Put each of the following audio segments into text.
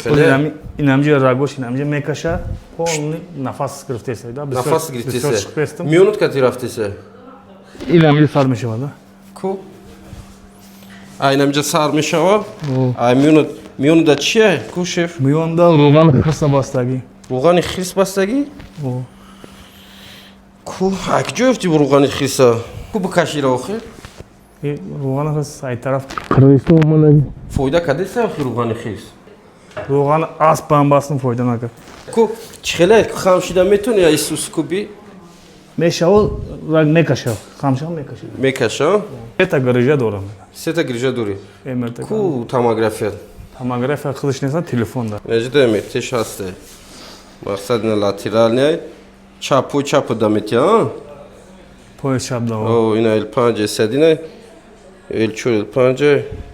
خیلی اینجا راگوش اینجا میکشه полный نفس گرفته است دا نفس گرفته است میونت کتی رفته است اینجا سر میشه وادا کو اینجا سر میشه وا میونت دا چیه کو شف میون دا روغن خرس باستگی روغن خرس باستگی کو اکجا افتی روغن خرس کو بکشی رو آخه روغن خرس ای طرف کردیستو اومدگی فایده کدی سه روغن خرس روغن آسپان باستن فایده نکرد کو چخله خامشیده میتونه یا ایسوس کوبی میشه و میکشه خامشه میکشه میکشه سه گریجه دارم سه تا گریجه دوری امرت کو توموگرافی توموگرافی خودش نیست تلفن داره نجده میتش هسته مقصد نه لاترال نه چاپو دمیتی ها پای چپ داره او اینا ال 5 سدینه ال 4 5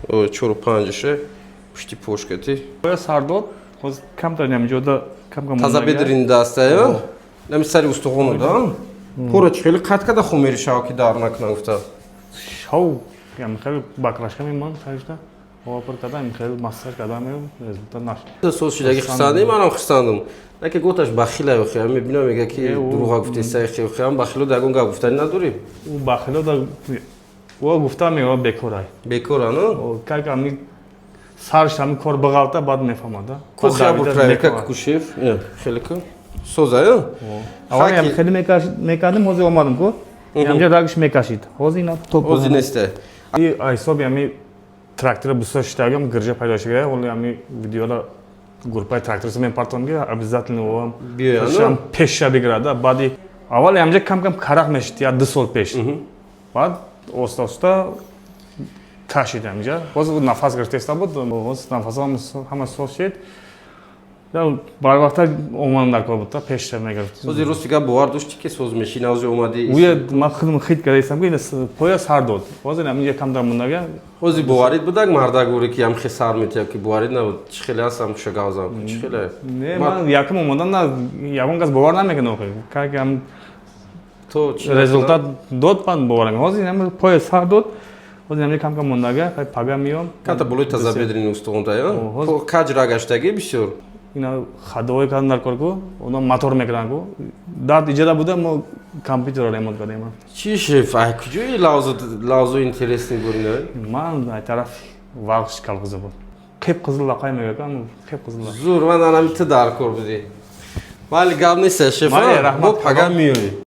او 4 5 شه پشتی پوشکتی پای سرداد خود کم داریم جدا کم تازه بدرین دسته یا نمیسری استخوان دا پورا خیلی قط کده خمیری شاو که دار نکنه گفته شاو یعنی خیلی باکراشکه میمان خیلیشته هوا پر کده خیلی ماساژ کده میام رزولت نشد سوز شده که خستانده منم خستاندم نه که گوتش بخیله بخیر میبینم میگه که دروغ گفته سایخی بخیر بخیلو دگون گفتنی نداری او بخیلو دا او گفته میگه بیکورای بیکورا نه او که امی سرش همی کار بغلطه بعد میفهمده کو خیابور ترافیک کوشیف خیلی کو سوزه اول هم خیلی میکردم حوزه اومدم کو همجا راگش میکشید حوزه اینا توپ حوزه نیسته ای ایساب همی تراکتور بسوش تاگم گرجه پیدا شده ولی همی ویدیولا گروپای تراکتور سه میپرتون که обязательно او هم پیش بگیرده بعدی اول همجا کم خراب میشد یا 2 سال پیش بعد اوستا کشید همجا باز نفس گرفته است بود باز نفس هم سوشید بار وقتا اومدم در کار بود پیش نگرفت باز روز دیگه باور داشتی که سوز ماشین از اومدی وی ما خودم خیت کردم که این پای سر داد باز همین یکم در مونده باز باورید بودن مردا گوری که هم خسار میتیه که باورید نبود خیلی هستم شگازم خیلی نه من یکم اومدم نه یکم کس باور نمیکنه که هم تو رزولت داد پن باورم باز همین پای سر داد باز همین کم مونده پاگا میام کاتا بلوی تازه بدرین استخوان یا کاج راگشتگی بسیار اینا خدای کردن در کار کو اونا موتور میکنن کو داد ایجاد بوده ما کامپیوتر رو ریموت کردیم چی شف کجای لازو اینترسینگ بودن من طرف واقعش کالقزه بود خیلی قزل لقای میگم خیلی قزل زور من دارم ات در کار بودی ولی گام نیست شف با پاگا میوی